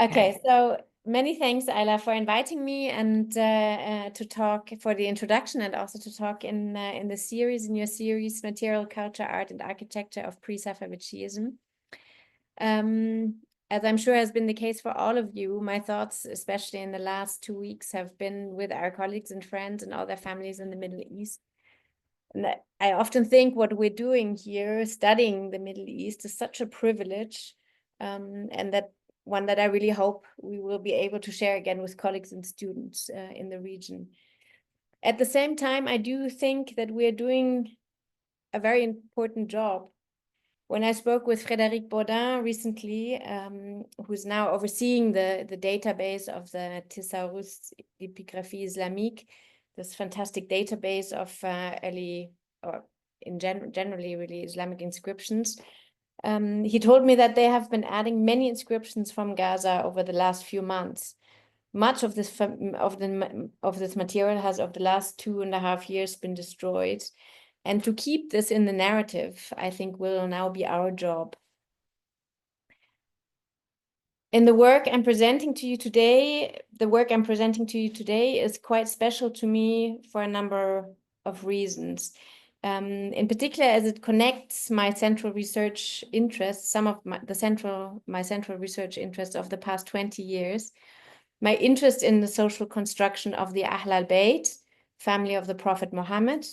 Okay, so many thanks, Ayla, for inviting me and to talk for the introduction and also to talk in the series, in your series, Material Culture, Art and Architecture of Pre-Safavid Shiism. As I'm sure has been the case for all of you, my thoughts, especially in the last 2 weeks, have been with our colleagues and friends and all their families in the Middle East. And I often think what we're doing here, studying the Middle East, is such a privilege, and that one that I really hope we will be able to share again with colleagues and students in the region. At the same time, I do think that we're doing a very important job. When I spoke with Frédéric Baudin recently, who's now overseeing the database of the Thesaurus Epigraphie Islamique, this fantastic database of early, or generally really Islamic inscriptions, he told me that they have been adding many inscriptions from Gaza over the last few months. Much of this material has, over the last 2.5 years, been destroyed. And to keep this in the narrative, I think, will now be our job. In the work I'm presenting to you today, is quite special to me for a number of reasons. In particular, as it connects my central research interests, some of my central research interests of the past 20 years, my interest in the social construction of the Ahl al-Bayt, family of the Prophet Muhammad,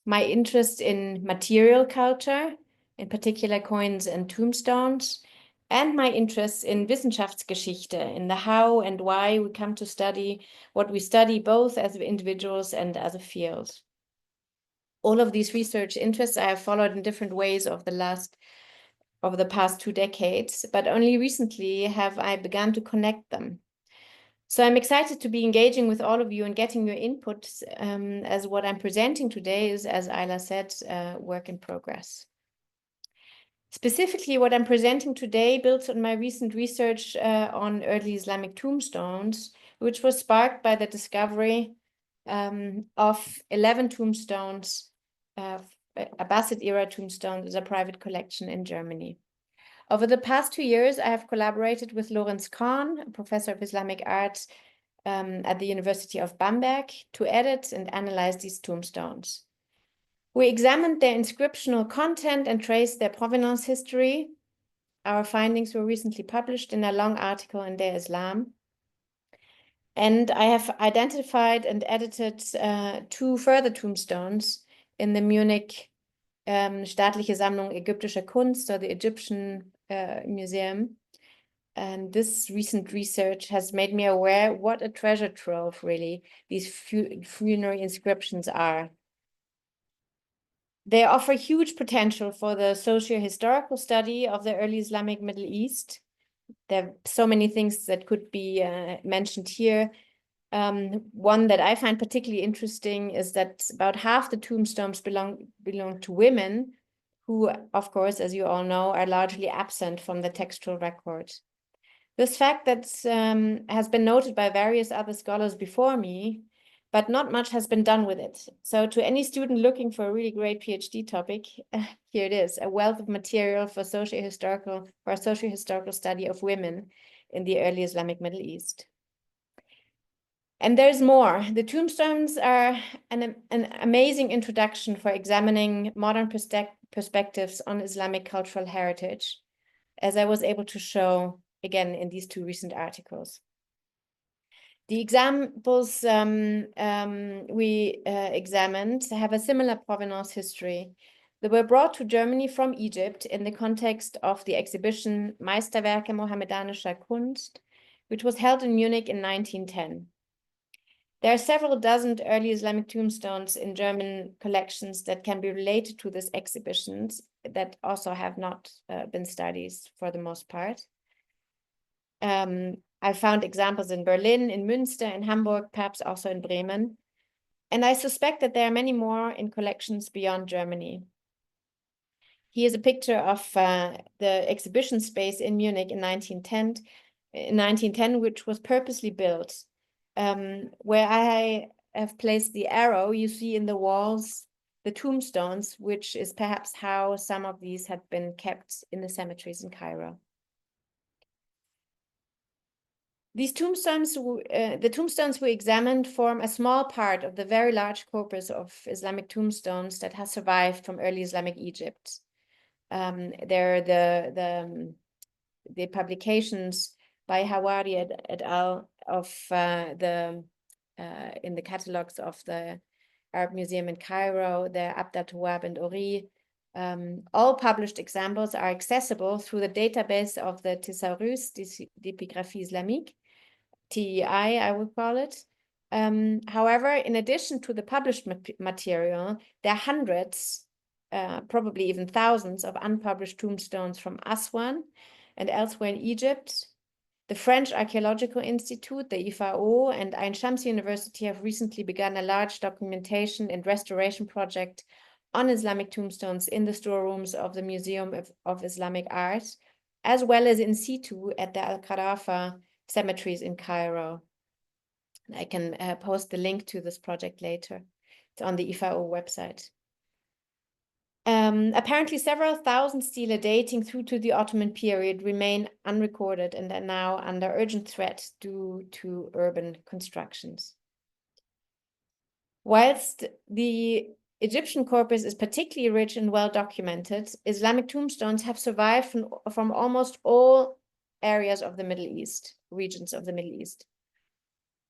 my interest in material culture, in particular coins and tombstones, and my interest in Wissenschaftsgeschichte, in the how and why we come to study what we study, both as individuals and as a field. All of these research interests I have followed in different ways over the past 2 decades, but only recently have I begun to connect them. So I'm excited to be engaging with all of you and getting your input, as what I'm presenting today is, as Ayla said, work in progress. Specifically, what I'm presenting today builds on my recent research on early Islamic tombstones, which was sparked by the discovery of 11 tombstones, Abbasid-era tombstones, as a private collection in Germany. Over the past 2 years, I have collaborated with Lorenz Kahn, a professor of Islamic art at the University of Bamberg, to edit and analyze these tombstones. We examined their inscriptional content and traced their provenance history. Our findings were recently published in a long article in Der Islam. And I have identified and edited 2 further tombstones in the Munich Staatliche Sammlung Ägyptischer Kunst, or the Egyptian Museum. And this recent research has made me aware what a treasure trove, really, these funerary inscriptions are. They offer huge potential for the socio-historical study of the early Islamic Middle East. There are so many things that could be mentioned here. One that I find particularly interesting is that about half the tombstones belong to women who, of course, as you all know, are largely absent from the textual record. This fact that has been noted by various other scholars before me, but not much has been done with it. So to any student looking for a really great PhD topic, here it is, a wealth of material for a socio-historical study of women in the early Islamic Middle East. And there's more. The tombstones are an amazing introduction for examining modern perspectives on Islamic cultural heritage, as I was able to show again in these 2 recent articles. The examples we examined have a similar provenance history. They were brought to Germany from Egypt in the context of the exhibition Meisterwerke Mohammedanischer Kunst, which was held in Munich in 1910. There are several dozen early Islamic tombstones in German collections that can be related to these exhibitions that also have not been studied for the most part. I found examples in Berlin, in Münster, in Hamburg, perhaps also in Bremen. And I suspect that there are many more in collections beyond Germany. Here's a picture of the exhibition space in Munich in 1910, which was purposely built. Where I have placed the arrow, you see in the walls the tombstones, which is perhaps how some of these have been kept in the cemeteries in Cairo. These tombstones, the tombstones we examined form a small part of the very large corpus of Islamic tombstones that has survived from early Islamic Egypt. They're the publications by Hawari et al. Of in the catalogs of the Arab Museum in Cairo, the Abda Tawab and Ori. All published examples are accessible through the database of the Thesaurus d'Epigraphie Islamique, TEI, I would call it. However, in addition to the published material, there are hundreds, probably even thousands of unpublished tombstones from Aswan and elsewhere in Egypt. The French Archaeological Institute, the IFAO, and Ain Shams University have recently begun a large documentation and restoration project on Islamic tombstones in the storerooms of the Museum of Islamic Art, as well as in situ at the Al-Qarafa cemeteries in Cairo. I can post the link to this project later. It's on the IFAO website. Apparently, several thousand stele dating through to the Ottoman period remain unrecorded and are now under urgent threat due to urban constructions. Whilst the Egyptian corpus is particularly rich and well documented, Islamic tombstones have survived from almost all areas of the Middle East, regions of the Middle East.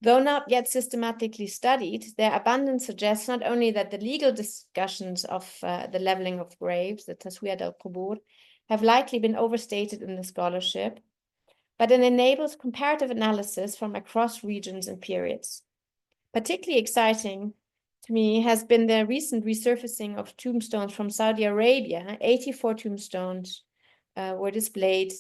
Though not yet systematically studied, their abundance suggests not only that the legal discussions of the leveling of graves, the Taswiyat al-Qubur, have likely been overstated in the scholarship, but it enables comparative analysis from across regions and periods. Particularly exciting to me has been the recent resurfacing of tombstones from Saudi Arabia. 84 tombstones were displayed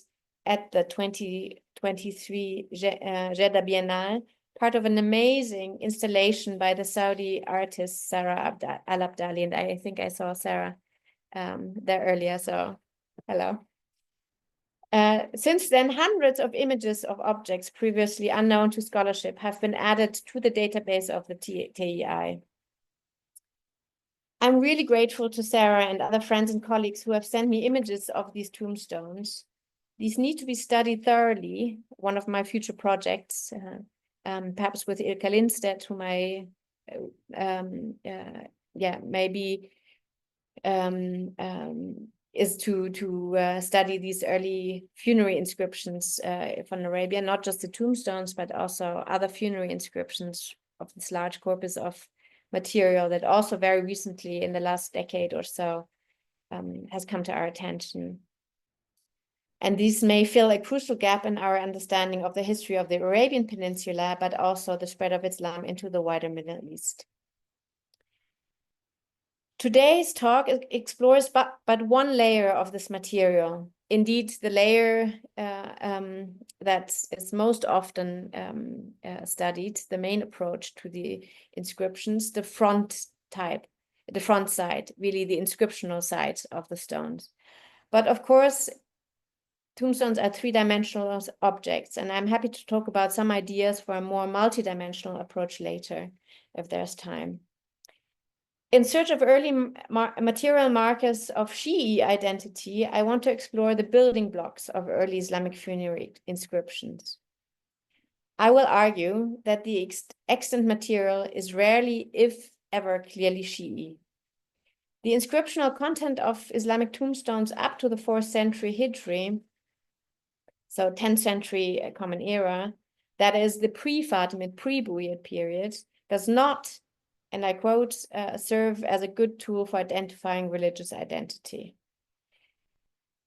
at the 2023 Jeddah Biennale, part of an amazing installation by the Saudi artist Sarah Al-Abdali, and I think I saw Sarah there earlier, so hello. Since then, hundreds of images of objects previously unknown to scholarship have been added to the database of the TEI. I'm really grateful to Sarah and other friends and colleagues who have sent me images of these tombstones. These need to be studied thoroughly, one of my future projects, perhaps with Ilka Lindstedt, whom I, maybe is to study these early funerary inscriptions from Arabia, not just the tombstones, but also other funerary inscriptions of this large corpus of material that also very recently in the last decade or so has come to our attention. And these may fill a crucial gap in our understanding of the history of the Arabian Peninsula, but also the spread of Islam into the wider Middle East. Today's talk explores but one layer of this material. Indeed, the layer that is most often studied, the main approach to the inscriptions, the front side, really the inscriptional side of the stones. But of course, tombstones are three-dimensional objects, and I'm happy to talk about some ideas for a more multi-dimensional approach later, if there's time. In search of early material markers of Shii identity, I want to explore the building blocks of early Islamic funerary inscriptions. I will argue that the extant material is rarely, if ever, clearly Shii. The inscriptional content of Islamic tombstones up to the 4th century Hijri, so 10th century Common Era, that is the pre-Fatimid, pre-Buyid period, does not, and I quote, serve as a good tool for identifying religious identity.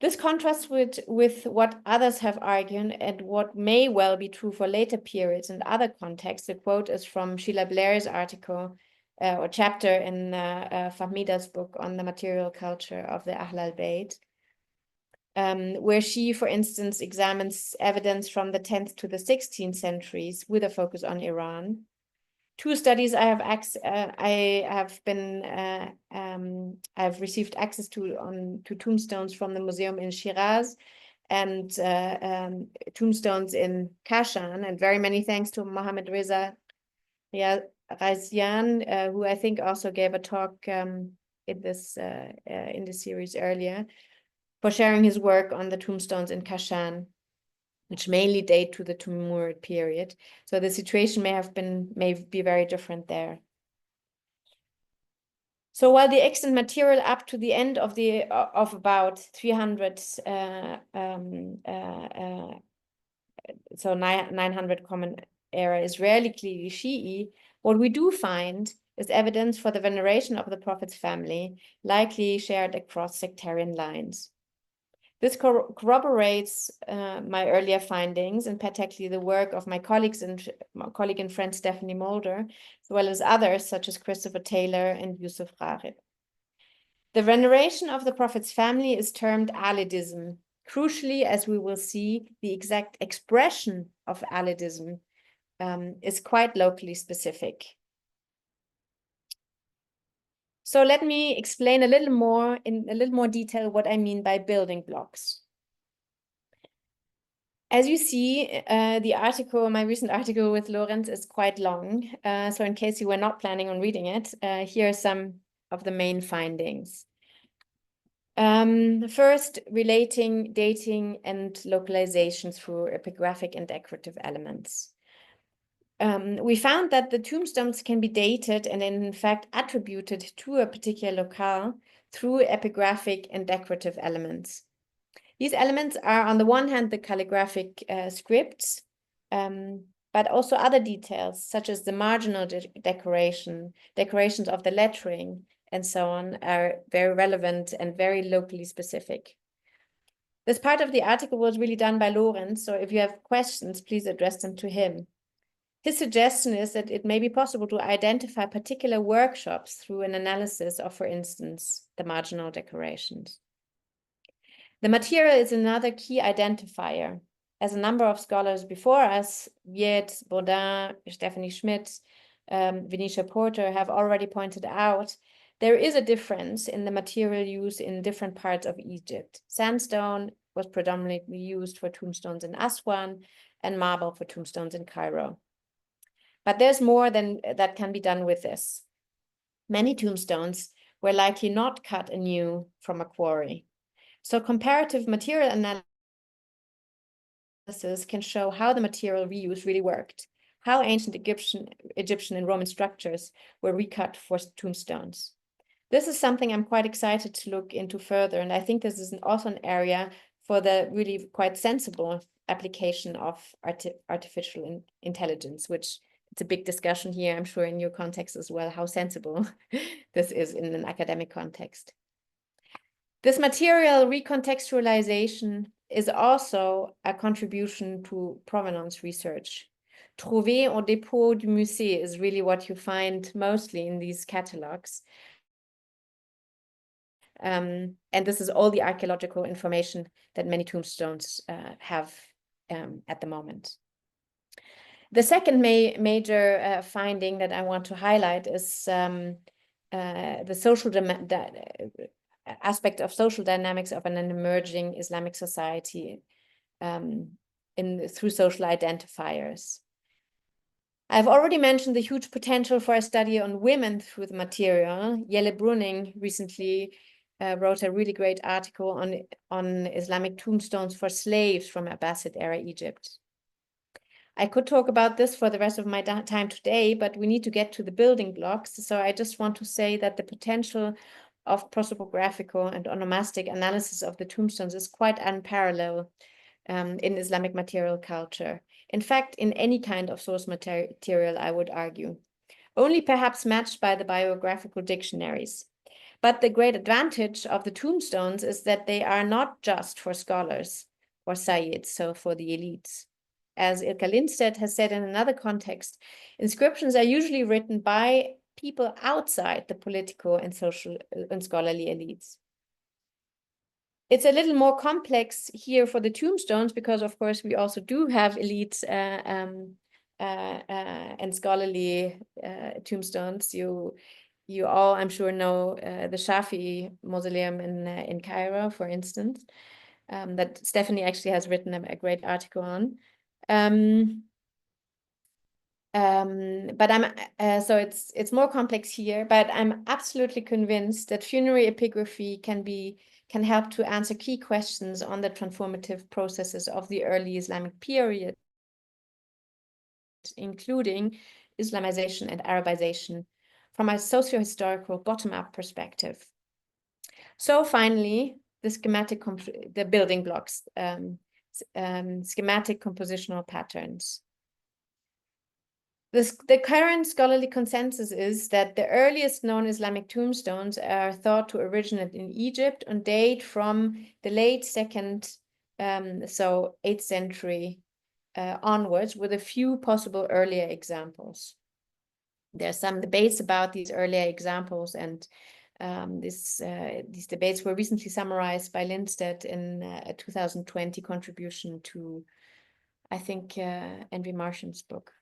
This contrasts with what others have argued and what may well be true for later periods and other contexts. The quote is from Sheila Blair's article or chapter in Fahmida's book on the material culture of the Ahl al-Bayt, where she, for instance, examines evidence from the 10th to the 16th centuries with a focus on Iran. Two studies I've received access to tombstones from the museum in Shiraz and tombstones in Kashan, and very many thanks to Mohammed Reza Razian, who I think also gave a talk in this series earlier, for sharing his work on the tombstones in Kashan. which mainly date to the Timurid period. So the situation may be very different there. So while the extant material up to the end of about 300, so 900 Common Era is rarely clearly Shii, what we do find is evidence for the veneration of the Prophet's family, likely shared across sectarian lines. This corroborates my earlier findings, and particularly the work of my colleague and friend Stephanie Mulder, as well as others such as Christopher Taylor and Yusuf Raghib. The veneration of the Prophet's family is termed alidism. Crucially, as we will see, the exact expression of alidism is quite locally specific. So let me explain in a little more detail what I mean by building blocks. As you see, my recent article with Lorenz is quite long. So in case you were not planning on reading it, here are some of the main findings. First, relating dating and localization through epigraphic and decorative elements. We found that the tombstones can be dated and in fact attributed to a particular locale through epigraphic and decorative elements. These elements are, on the one hand, the calligraphic scripts, but also other details, such as the marginal decorations of the lettering, and so on, are very relevant and very locally specific. This part of the article was really done by Lorenz, so if you have questions, please address them to him. His suggestion is that it may be possible to identify particular workshops through an analysis of, for instance, the marginal decorations. The material is another key identifier. As a number of scholars before us, Viet, Baudin, Stephanie Schmidt, Venetia Porter have already pointed out, there is a difference in the material used in different parts of Egypt. Sandstone was predominantly used for tombstones in Aswan and marble for tombstones in Cairo. But there's more than that can be done with this. Many tombstones were likely not cut anew from a quarry. So comparative material analysis can show how the material reuse really worked, how ancient Egyptian and Roman structures were recut for tombstones. This is something I'm quite excited to look into further, and I think this is also an area for the really quite sensible application of artificial intelligence, which it's a big discussion here, I'm sure in your context as well, how sensible this is in an academic context. This material recontextualization is also a contribution to provenance research. Trouvé au dépôt du musée is really what you find mostly in these catalogs. And this is all the archaeological information that many tombstones have at the moment. The second major finding that I want to highlight is the social aspect of social dynamics of an emerging Islamic society through social identifiers. I've already mentioned the huge potential for a study on women through the material. Jelle Brunning recently wrote a really great article on Islamic tombstones for slaves from Abbasid era Egypt. I could talk about this for the rest of my time today, but we need to get to the building blocks. So I just want to say that the potential of prosopographical and onomastic analysis of the tombstones is quite unparalleled in Islamic material culture. In fact, in any kind of source material, I would argue. Only perhaps matched by the biographical dictionaries. But the great advantage of the tombstones is that they are not just for scholars or sayyids, so for the elites. As Ilka Lindstedt has said in another context, inscriptions are usually written by people outside the political and social and scholarly elites. It's a little more complex here for the tombstones because, of course, we also do have elites and scholarly tombstones. You all, I'm sure, know the Shafi mausoleum in Cairo, for instance, that Stephanie actually has written a great article on. But so it's more complex here, but I'm absolutely convinced that funerary epigraphy can be can help to answer key questions on the transformative processes of the early Islamic period, including Islamization and Arabization, from a socio-historical bottom-up perspective. So finally, the building blocks, schematic compositional patterns. The current scholarly consensus is that the earliest known Islamic tombstones are thought to originate in Egypt and date from the late 2nd, so 8th century onwards, with a few possible earlier examples. There's some debates about these earlier examples, and these debates were recently summarized by Lindstedt in a 2020 contribution to, I think, Envy Martian's book.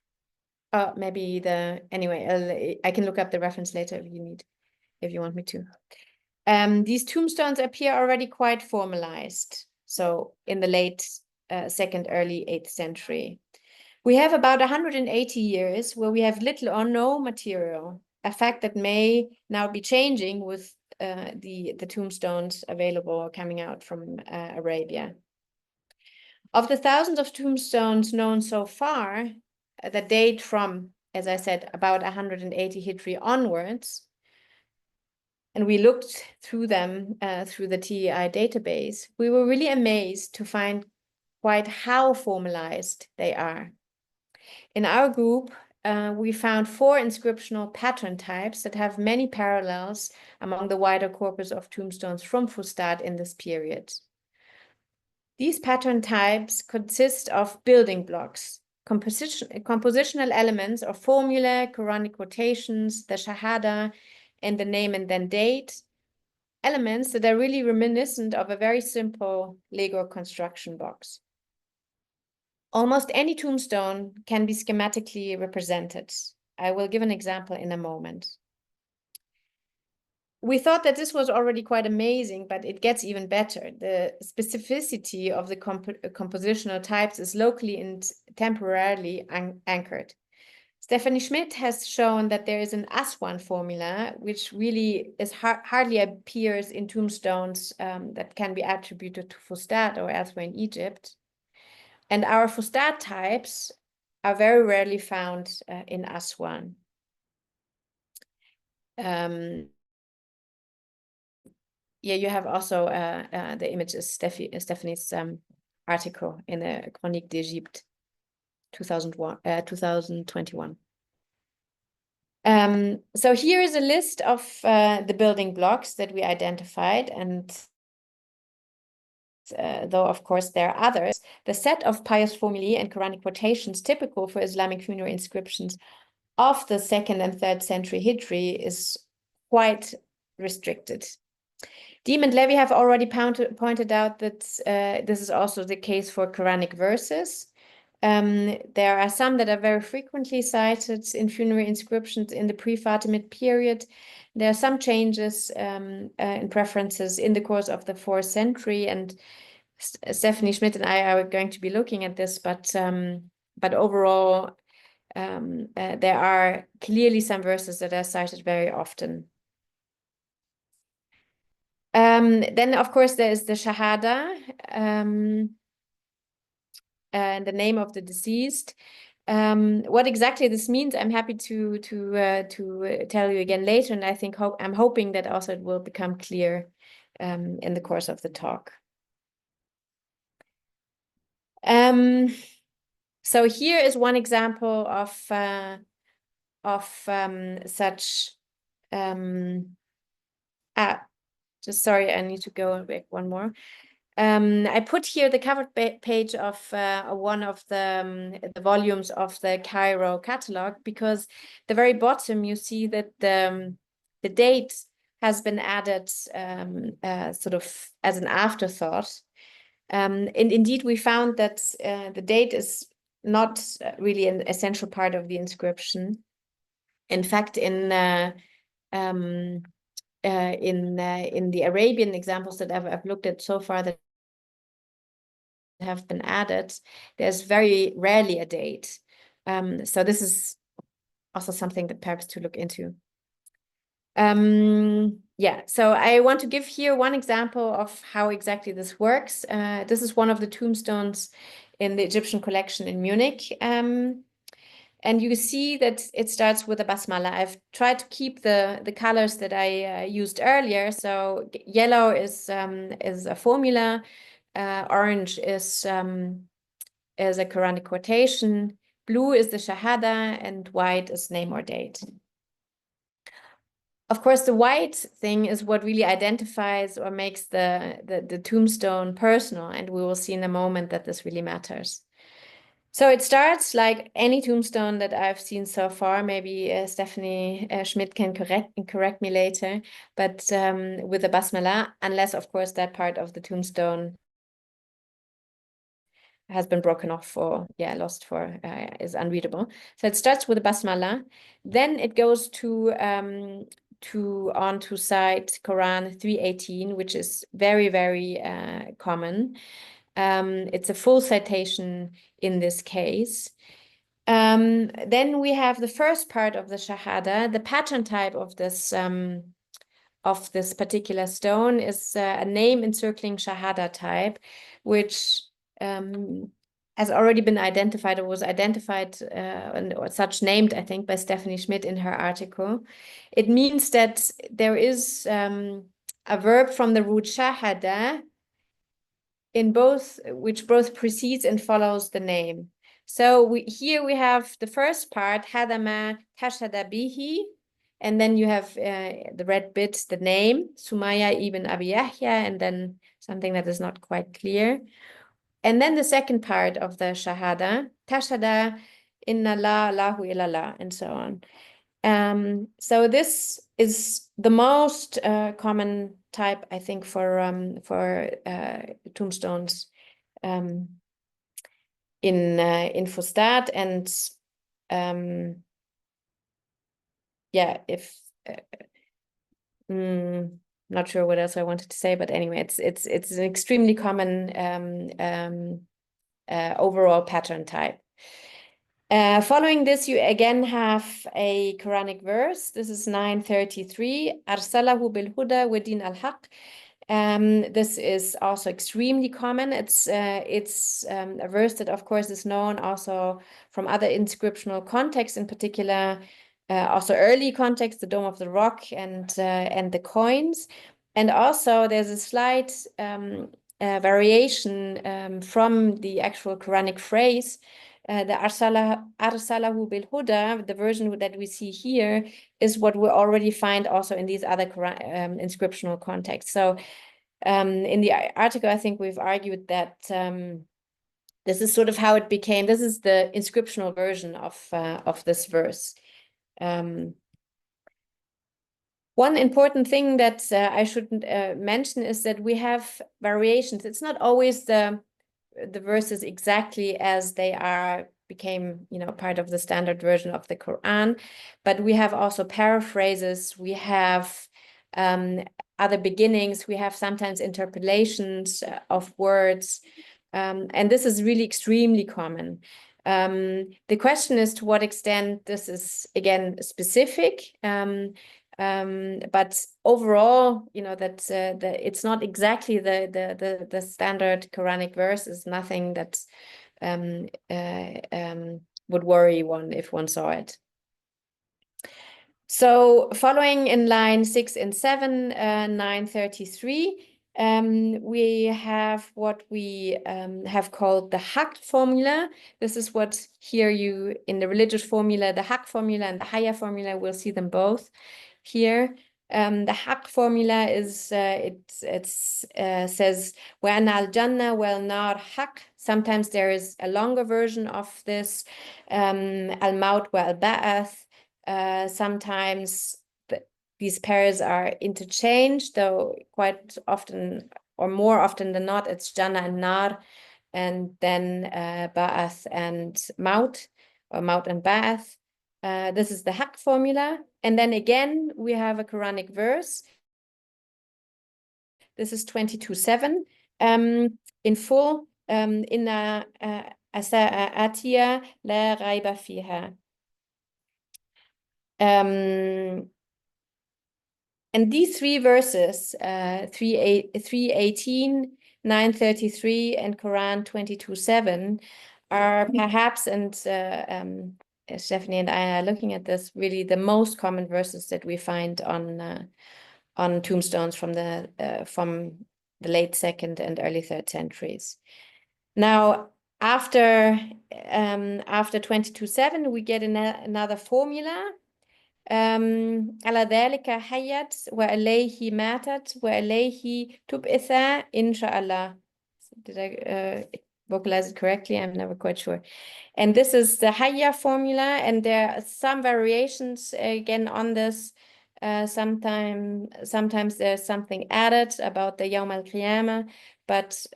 Anyway, I can look up the reference later if you want me to. These tombstones appear already quite formalized, so in the late 2nd, early 8th century. We have about 180 years where we have little or no material, a fact that may now be changing with the tombstones available or coming out from Arabia. Of the thousands of tombstones known so far, that date from, as I said, about 180 Hijri onwards, and we looked through them through the TEI database, we were really amazed to find quite how formalized they are. In our group, we found 4 inscriptional pattern types that have many parallels among the wider corpus of tombstones from Fustat in this period. These pattern types consist of building blocks, compositional elements or formulae, Quranic quotations, the Shahada, and the name and then date, elements that are really reminiscent of a very simple Lego construction box. Almost any tombstone can be schematically represented. I will give an example in a moment. We thought that this was already quite amazing, but it gets even better. The specificity of the compositional types is locally and temporarily anchored. Stephanie Schmidt has shown that there is an Aswan formula, which really is hardly appears in tombstones that can be attributed to Fustat or elsewhere in Egypt. And our Fustat types are very rarely found in Aswan. Yeah, you have also the images, Stephanie's article in the Chronique d'Égypte 2021. So here is a list of the building blocks that we identified, and though of course there are others, the set of pious formulae and Quranic quotations typical for Islamic funerary inscriptions of the 2nd and 3rd century Hijri is quite restricted. Diem and Levy have already pointed out that this is also the case for Quranic verses. There are some that are very frequently cited in funerary inscriptions in the pre-Fatimid period. There are some changes in preferences in the course of the 4th century, and Stephanie Schmidt and I are going to be looking at this, but overall, there are clearly some verses that are cited very often. Then, of course, there is the Shahada, and the name of the deceased. What exactly this means, I'm happy to tell you again later, and I think I'm hoping that also it will become clear in the course of the talk. So here is one example of such. Just sorry, I need to go back one more. I put here the cover page of one of the volumes of the Cairo catalog, because the very bottom you see that the date has been added sort of as an afterthought. And indeed, we found that the date is not really an essential part of the inscription. In fact, in the Arabian examples that I've looked at so far that have been added, there's very rarely a date. So this is also something that perhaps to look into. Yeah, so I want to give here one example of how exactly this works. This is one of the tombstones in the Egyptian collection in Munich. And you see that it starts with a basmala. I've tried to keep the colors that I used earlier. So yellow is a formula, orange is a Quranic quotation, blue is the shahada, and white is name or date. Of course, the white thing is what really identifies or makes the tombstone personal, and we will see in a moment that this really matters. So it starts like any tombstone that I've seen so far. Maybe Stephanie Schmidt can correct me later, but with a basmala, unless of course that part of the tombstone has been broken off or lost for is unreadable. So it starts with a basmala, then it goes on to cite Quran 318, which is very, very common. It's a full citation in this case. Then we have the first part of the Shahada. The pattern type of this particular stone is a name encircling Shahada type, which has already been identified or was identified or such named, I think, by Stephanie Schmidt in her article. It means that there is a verb from the root Shahada which both precedes and follows the name. So here we have the first part, hadama tashhada bihi, and then you have the red bit, the name, Sumaya ibn Abi Yahya, and then something that is not quite clear. And then the second part of the Shahada, tashhada inna la lahu illallah, and so on. So this is the most common type, I think, for tombstones in Fustat, and not sure what else I wanted to say, but anyway, it's an extremely common overall pattern type. Following this, you again have a Quranic verse. This is 933. Arsalahu bil huda wa din al haq. This is also extremely common. It's a verse that, of course, is known also from other inscriptional contexts, in particular, also early contexts, the Dome of the Rock and the coins. And also, there's a slight variation from the actual Quranic phrase. The arsalahu bil huda, the version that we see here, is what we already find also in these other inscriptional contexts. So in the article, I think we've argued that this is sort of how it became. This is the inscriptional version of this verse. One important thing that I should mention is that we have variations. It's not always the verses exactly as they became part of the standard version of the Quran, but we have also paraphrases, we have other beginnings, we have sometimes interpolations of words, and this is really extremely common. The question is to what extent this is again specific, but overall, that it's not exactly the standard Quranic verse. Is nothing that would worry one if one saw it. So following in line 6 and 7, 933, we have what we have called the Haq formula. This is what here in the religious formula, the Haq formula and the Haya formula, we'll see them both here. The Haq formula is, it says, وَأَنَّ الْجَنَّةَ وَالنَّارَ حَقٌّ. Sometimes there is a longer version of this, al-maut wal-ba'ath. Sometimes these pairs are interchanged, though quite often, or more often than not, it's Jannah and Nar, and then Ba'ath and Maut, or Maut and Ba'ath. This is the Haq formula. And then again, we have a Quranic verse. This is 22:7 in full. Inna atiya la rayba fiha. And these three verses, 318, 933, and Quran 22:7, are perhaps, and Stephanie and I are looking at this, really the most common verses that we find on tombstones from the late 2nd and early 3rd centuries. Now, after 22:7, we get another formula. على ذلك حيت وإليه ماتت وإليه تبعث إن شاء الله. Did I vocalize it correctly? I'm never quite sure. And this is the Hayya formula, and there are some variations again on this. Sometimes there's something added about the Yawm al-Qiyamah, but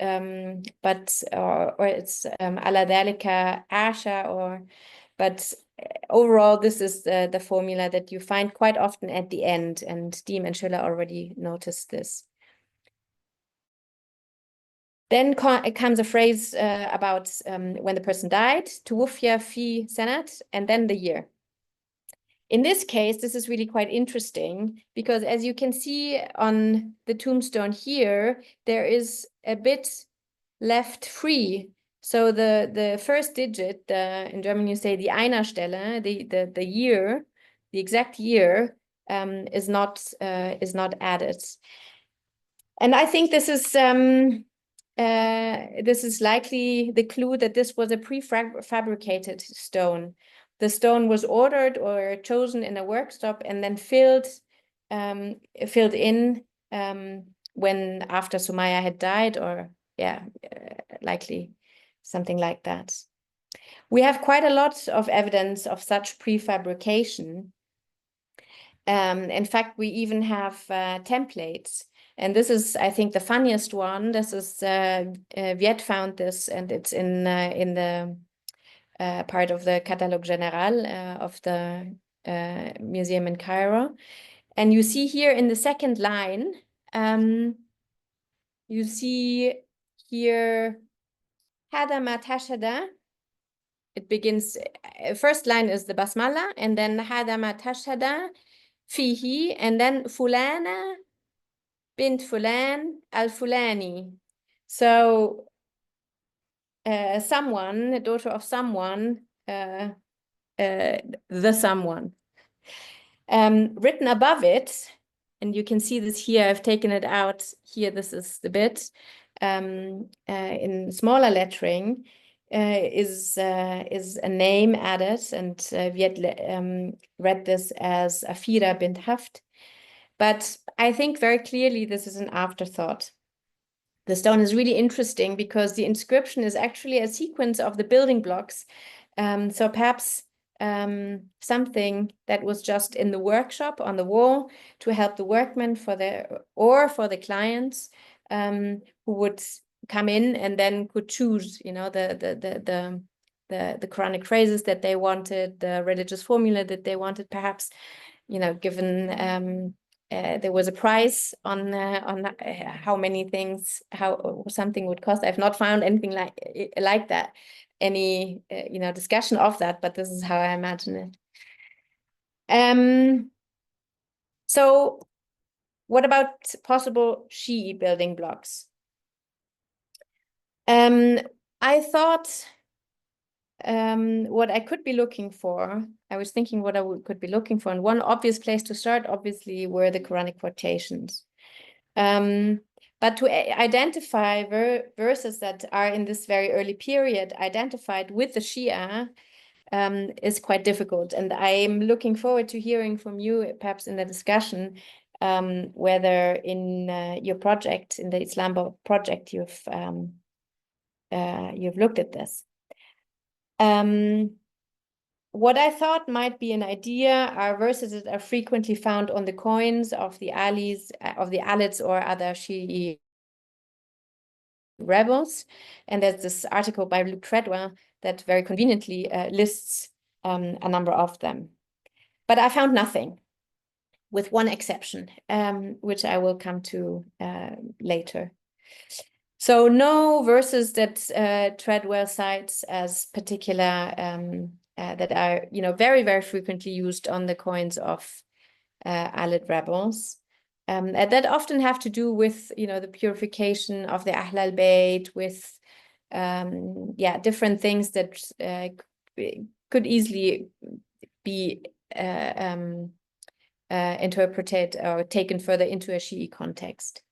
or it's على ذلك عاشا, but overall, this is the formula that you find quite often at the end, and Diem and Schiller already noticed this. Then comes a phrase about when the person died, tuwufya fi sanat, and then the year. In this case, this is really quite interesting because, as you can see on the tombstone here, there is a bit left free. So the first digit, in German you say the Einerstelle, the year, the exact year, is not added. And I think this is likely the clue that this was a prefabricated stone. The stone was ordered or chosen in a workshop and then filled in when after Sumaya had died, or likely something like that. We have quite a lot of evidence of such prefabrication. In fact, we even have templates. And this is, I think, the funniest one. This is Viet found this, and it's in the part of the Catalogue Général of the museum in Cairo. And you see here in the second line, you see here, Hada ma tashhada. It begins, first line is the basmala, and then Hada ma tashhada fihi, and then Fulana bint Fulan al-Fulani. So someone, a daughter of someone, the someone. Written above it, and you can see this here, I've taken it out here, this is the bit, in smaller lettering, is a name added, and Viet read this as Afira bint Haft. But I think very clearly this is an afterthought. The stone is really interesting because the inscription is actually a sequence of the building blocks. So perhaps something that was just in the workshop on the wall to help the workmen for the clients who would come in and then could choose, the Quranic phrases that they wanted, the religious formula that they wanted, perhaps, given there was a price on how many things, how something would cost. I've not found anything like that, any discussion of that, but this is how I imagine it. So what about possible Shii building blocks? I thought what I could be looking for, I was thinking what I could be looking for, and one obvious place to start, obviously, were the Quranic quotations. But to identify verses that are in this very early period identified with the Shia is quite difficult. And I'm looking forward to hearing from you, perhaps in the discussion, whether in your project, in the Islam project, you've looked at this. What I thought might be an idea are verses that are frequently found on the coins of the Alids or other Shii rebels. And there's this article by Luke Treadwell that very conveniently lists a number of them. But I found nothing, with one exception, which I will come to later. So no verses that Treadwell cites as particular that are, very, very frequently used on the coins of Alid rebels. And that often have to do with, the purification of the Ahl al-Bayt, with different things that could easily be interpreted or taken further into a Shi'i context.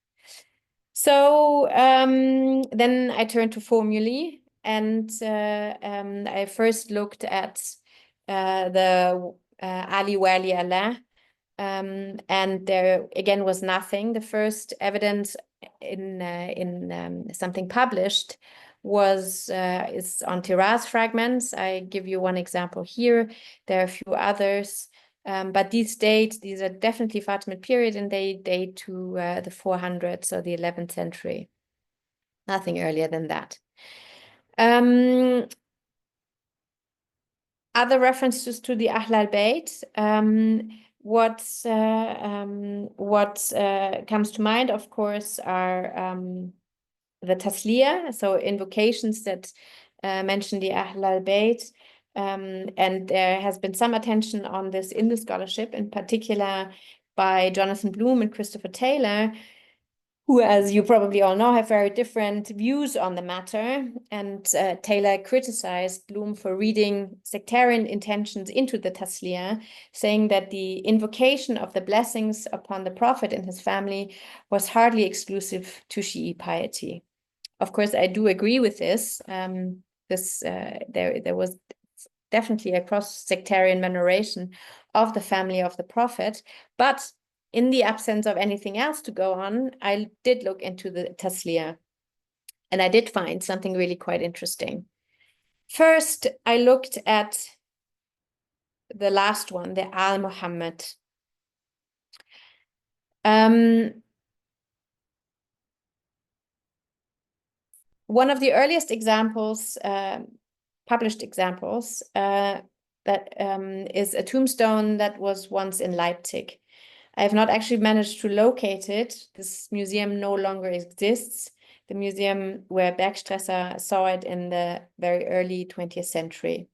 So then I turned to formulae, and I first looked at the Ali Wali Allah, and there again was nothing. The first evidence in something published is on Tiraz fragments. I give you one example here. There are a few others. But these are definitely Fatimid period, and they date to the 400s, so the 11th century. Nothing earlier than that. Other references to the Ahl al-Bayt. What comes to mind, of course, are the tasliya, so invocations that mention the Ahl al-Bayt. And there has been some attention on this in the scholarship, in particular by Jonathan Bloom and Christopher Taylor, who, as you probably all know, have very different views on the matter. And Taylor criticized Bloom for reading sectarian intentions into the tasliya, saying that the invocation of the blessings upon the Prophet and his family was hardly exclusive to Shi'i piety. Of course, I do agree with this. There was definitely a cross-sectarian veneration of the family of the Prophet, but in the absence of anything else to go on, I did look into the tasliya, and I did find something really quite interesting. First, I looked at the last one, the Al-Muhammad. One of the earliest examples, published examples, that is a tombstone that was once in Leipzig. I have not actually managed to locate it. This museum no longer exists. The museum where Bergstresser saw it in the very early 20th century.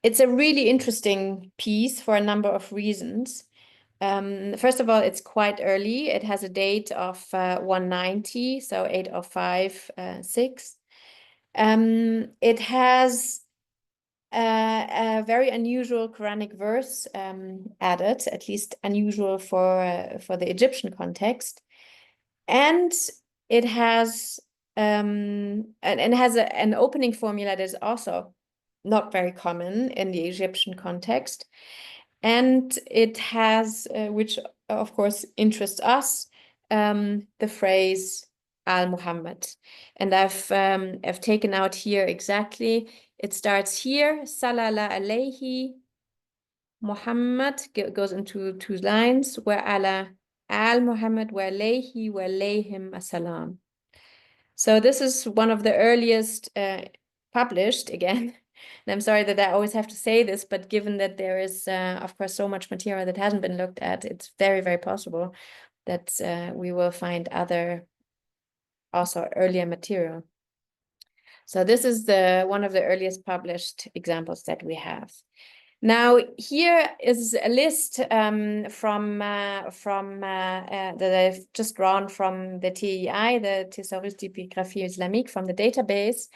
It's a really interesting piece for a number of reasons. First of all, it's quite early. It has a date of 190, so 805, 6. It has a very unusual Quranic verse added, at least unusual for the Egyptian context, and it has an opening formula that is also not very common in the Egyptian context, and it has, which of course interests us, the phrase Al-Muhammad, and I've taken out here exactly. It starts here, Sallallahu alayhi Muhammad, goes into 2 lines, where Allah al-Muhammad, wa alayhi wa alayhim assalam. So this is one of the earliest published, again, and I'm sorry that I always have to say this, but given that there is, of course, so much material that hasn't been looked at, it's very, very possible that we will find other, also earlier material. So this is one of the earliest published examples that we have. Now, here is a list that I've just drawn from the TEI, the Thésaurus d'Epigraphie Islamique, from the database.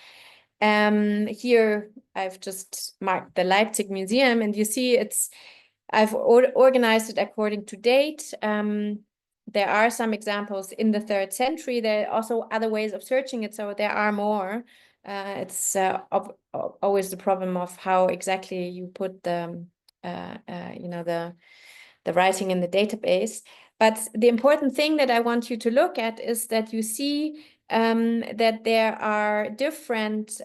Here, I've just marked the Leipzig Museum, and you see I've organized it according to date. There are some examples in the 3rd century. There are also other ways of searching it, so there are more. It's always the problem of how exactly you put the writing in the database. But the important thing that I want you to look at is that you see that there are different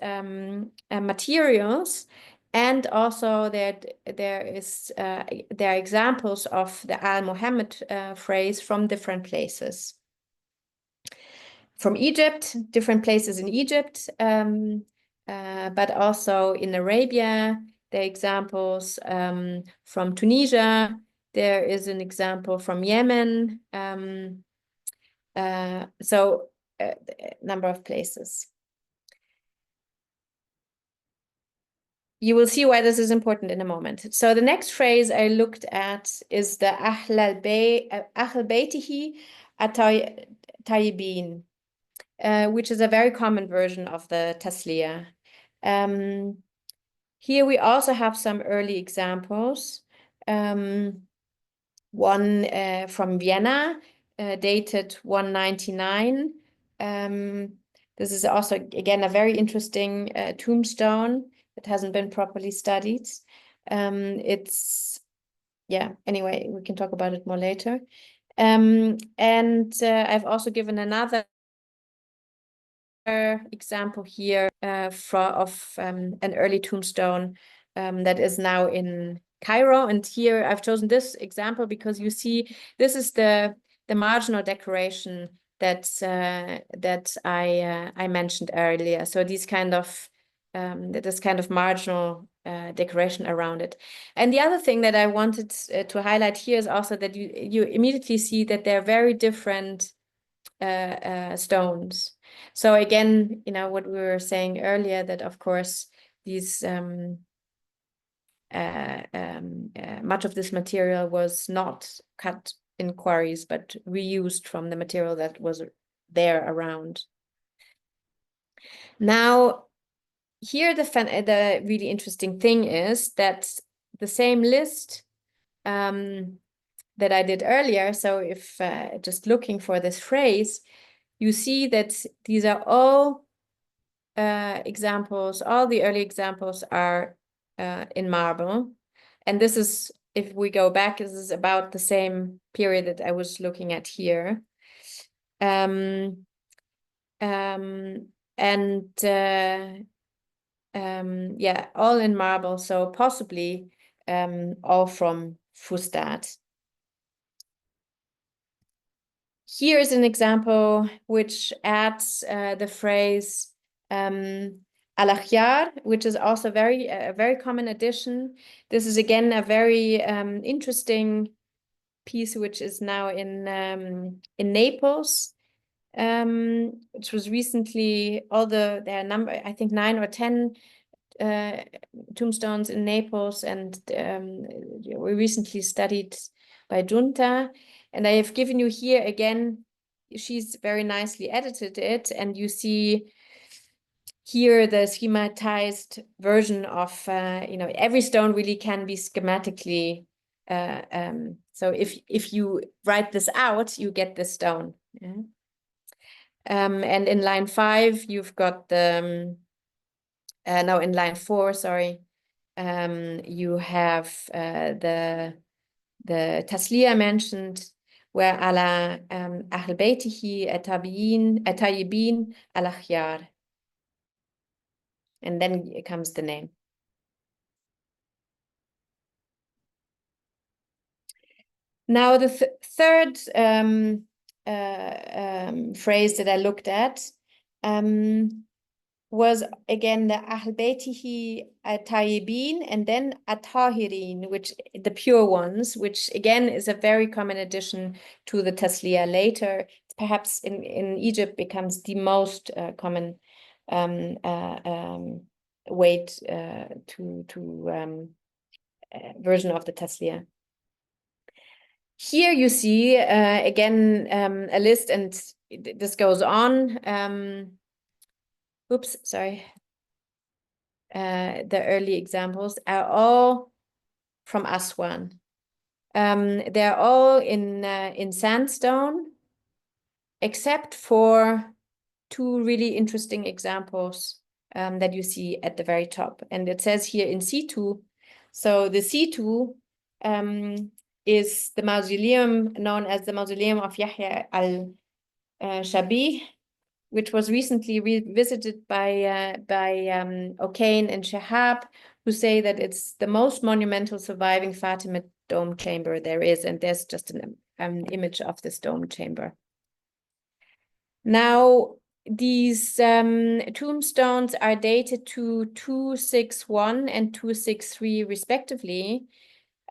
materials, and also that there are examples of the Al-Muhammad phrase from different places. From Egypt, different places in Egypt, but also in Arabia. There are examples from Tunisia. There is an example from Yemen. So a number of places. you will see why this is important in a moment. So the next phrase I looked at is the Ahl Baytihi Tayyibin, which is a very common version of the Tasliya. Here we also have some early examples. One from Vienna, dated 199. This is also, again, a very interesting tombstone that hasn't been properly studied. Anyway, we can talk about it more later. I've also given another example here of an early tombstone that is now in Cairo. And here I've chosen this example because you see this is the marginal decoration that I mentioned earlier. So these kind of this kind of marginal decoration around it. And the other thing that I wanted to highlight here is also that you immediately see that they're very different stones. So again, you know, what we were saying earlier, that of course these much of this material was not cut in quarries, but reused from the material that was there around. Now, here the really interesting thing is that the same list that I did earlier, so if just looking for this phrase, you see that these are all examples, all the early examples are in marble. And this is, if we go back, this is about the same period that I was looking at here. Yeah, all in marble, so possibly all from Fustat. Here is an example which adds the phrase al-akhyar, which is also a very common addition. This is again a very interesting piece, which is now in Naples, which was recently there are number, I think 9 or 10 tombstones in Naples, and we recently studied by Junta. And I have given you here again, she's very nicely edited it, and you see here the schematized version of, you know, every stone really can be schematically, so if you write this out, you get this stone. Yeah. And in line 5, you've got the, no, in line 4, sorry, you have the Tasliya mentioned, where ala Ahl Baytihi Tayyibin al-Akhyar. And then comes the name. Now, the third phrase that I looked at was again the Ahl Baytihi Tayyibin and then At-Tahirin, which the pure ones, which again is a very common addition to the Tasliya later. Perhaps in Egypt becomes the most common weight version of the Tasliya. Here you see again a list, and this goes on. Oops, sorry. The early examples are all from Aswan. They're all in sandstone, except for 2 really interesting examples that you see at the very top. And it says here in situ. So the situ is the mausoleum known as the Mausoleum of Yahya al-Shabih, which was recently revisited by O'Kane and Shihab, who say that it's the most monumental surviving Fatimid dome chamber there is, and there's just an image of this dome chamber. Now, these tombstones are dated to 261 and 263 respectively.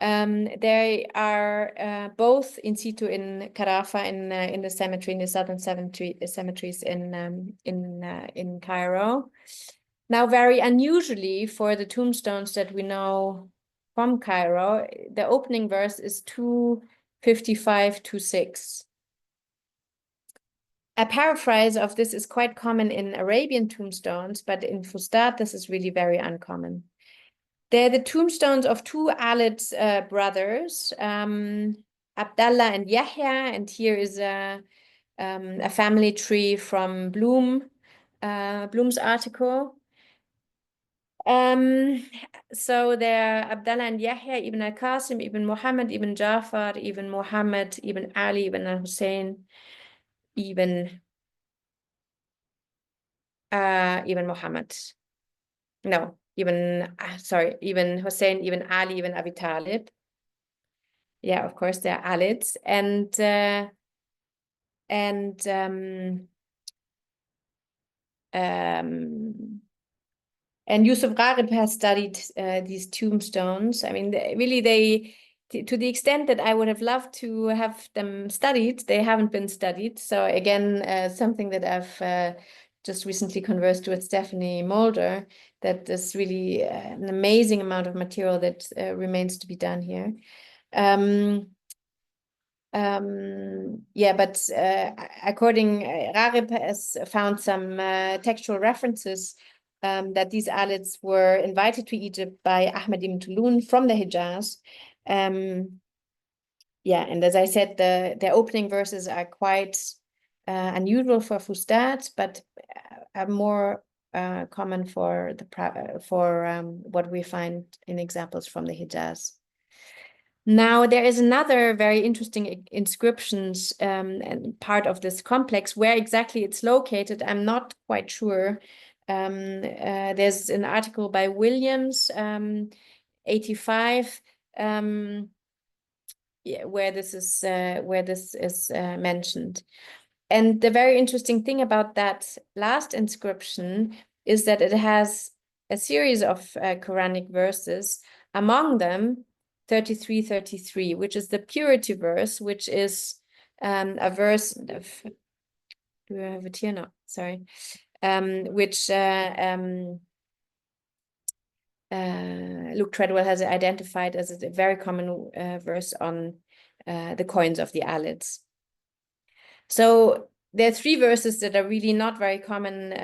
They are both in situ in Carafa in the cemetery, in the southern cemeteries in Cairo. Now, very unusually for the tombstones that we know from Cairo, the opening verse is 255-6. A paraphrase of this is quite common in Arabian tombstones, but in Fustat, this is really very uncommon. They're the tombstones of two Alid brothers, Abdallah and Yahya, and here is a family tree from Bloom's article. So they're Abdallah and Yahya, ibn al-Qasim, ibn Muhammad, ibn Jafar, ibn Muhammad, ibn Ali, ibn al-Hussein, ibn Muhammad. No, ibn Hussein, ibn Ali, ibn Abi Talib. Yeah, of course, they're Alids. And Yusuf Gharib has studied these tombstones. I mean, to the extent that I would have loved to have them studied, they haven't been studied. So again, something that I've just recently conversed with Stephanie Mulder, that there's really an amazing amount of material that remains to be done here. Yeah, but according, Gharib has found some textual references that these Alids were invited to Egypt by Ahmed ibn Tulun from the Hijaz. Yeah, and as I said, the opening verses are quite unusual for Fustat, but are more common for what we find in examples from the Hijaz. Now, there is another very interesting inscriptions and part of this complex. Where exactly it's located, I'm not quite sure. There's an article by Williams, 85, yeah, where this is mentioned. And the very interesting thing about that last inscription is that it has a series of Quranic verses, among them 33, which is the purity verse, which is a verse of, do I have it here? No, sorry. Which Luke Treadwell has identified as a very common verse on the coins of the Alids. So there are three verses that are really not very common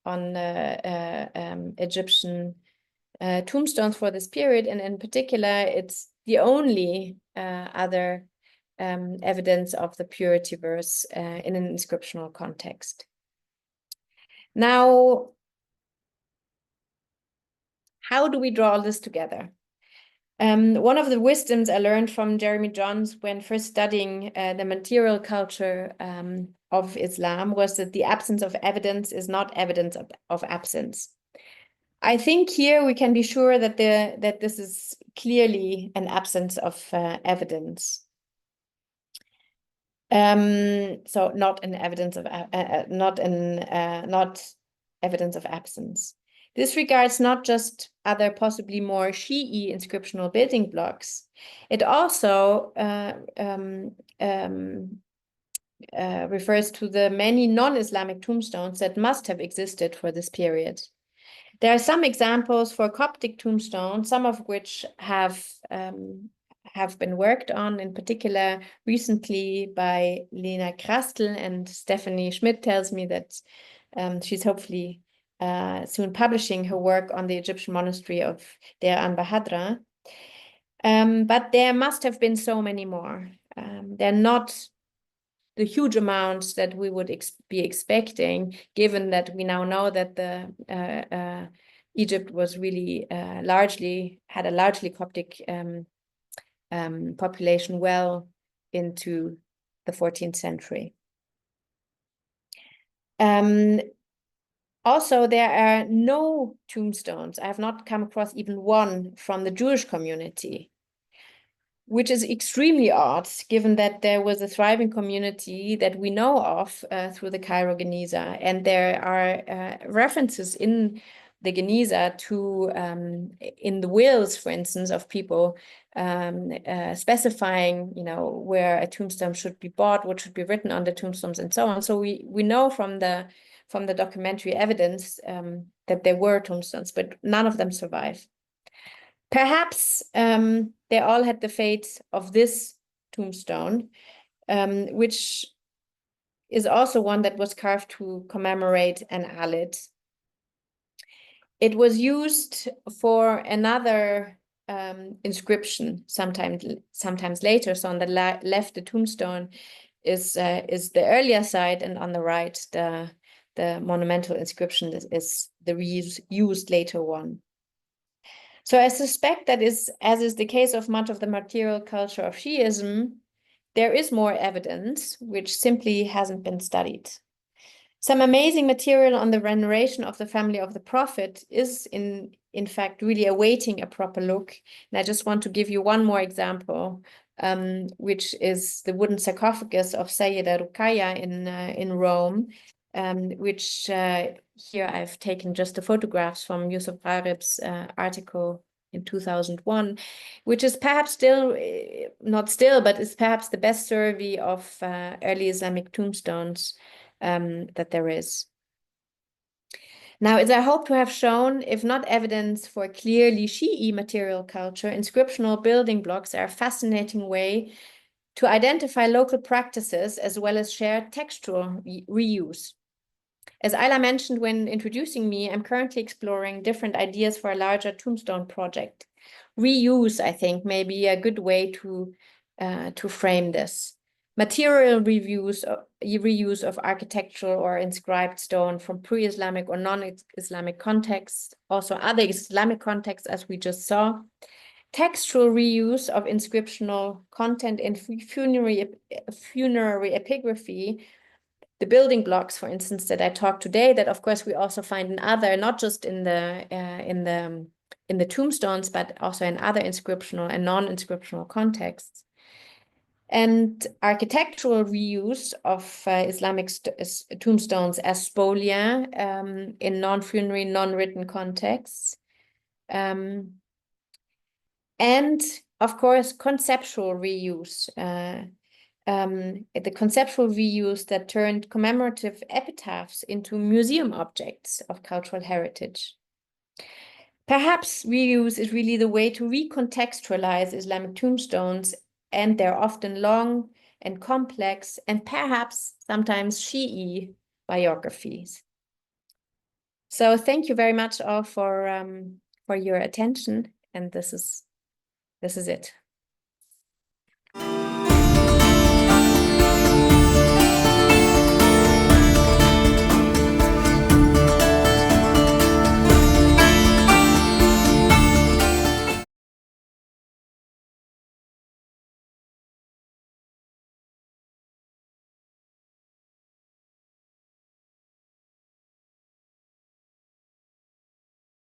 on Egyptian tombstones for this period, and in particular, it's the only other evidence of the purity verse in an inscriptional context. Now, how do we draw all this together? One of the wisdoms I learned from Jeremy Johns when first studying the material culture of Islam was that the absence of evidence is not evidence of absence. I think here we can be sure that this is clearly an absence of evidence. So not an evidence of not evidence of absence. This regards not just other possibly more Shii inscriptional building blocks. It also refers to the many non-Islamic tombstones that must have existed for this period. There are some examples for Coptic tombstones, some of which have been worked on, in particular recently by Lena Krastel, and Stephanie Schmidt tells me that she's hopefully soon publishing her work on the Egyptian monastery of Deir al-Bahadra. But there must have been so many more. They're not the huge amounts that we would be expecting, given that we now know that the Egypt was really had a largely Coptic population well into the 14th century. Also, there are no tombstones. I have not come across even one from the Jewish community, which is extremely odd, given that there was a thriving community that we know of through the Cairo Geniza. And there are references in the Geniza to, in the wills, for instance, of people specifying, where a tombstone should be bought, what should be written on the tombstones, and so on. So we know from the from the documentary evidence that there were tombstones, but none of them survive. Perhaps they all had the fate of this tombstone, which is also one that was carved to commemorate an alid. It was used for another inscription sometimes later. So on the left, the tombstone is the earlier side, and on the right, the monumental inscription is the reused later one. So I suspect that as is the case of much of the material culture of Shiism, there is more evidence which simply hasn't been studied. Some amazing material on the veneration of the family of the Prophet is in fact really awaiting a proper look. And I just want to give you one more example, which is the wooden sarcophagus of Sayyida Ruqayya in Rome, which here I've taken just the photographs from Yusuf Gharib's article in 2001, which is perhaps but is perhaps the best survey of early Islamic tombstones that there is. Now, as I hope to have shown, if not evidence for clearly Shii material culture, inscriptional building blocks are a fascinating way to identify local practices as well as share textual reuse. As Ayla mentioned when introducing me, I'm currently exploring different ideas for a larger tombstone project. Reuse, I think, may be a good way to frame this. Material reuse of architectural or inscribed stone from pre-Islamic or non-Islamic contexts, also other Islamic contexts, as we just saw. Textual reuse of inscriptional content in funerary epigraphy, the building blocks, for instance, that I talked today, that of course we also find in other, not just in the tombstones, but also in other inscriptional and non-inscriptional contexts. And architectural reuse of Islamic tombstones as spolia in non-funerary, non-written contexts. And of course, conceptual reuse. The conceptual reuse that turned commemorative epitaphs into museum objects of cultural heritage. Perhaps reuse is really the way to recontextualize Islamic tombstones, and they're often long and complex and perhaps sometimes Shii biographies. So thank you very much all for your attention, and this is it.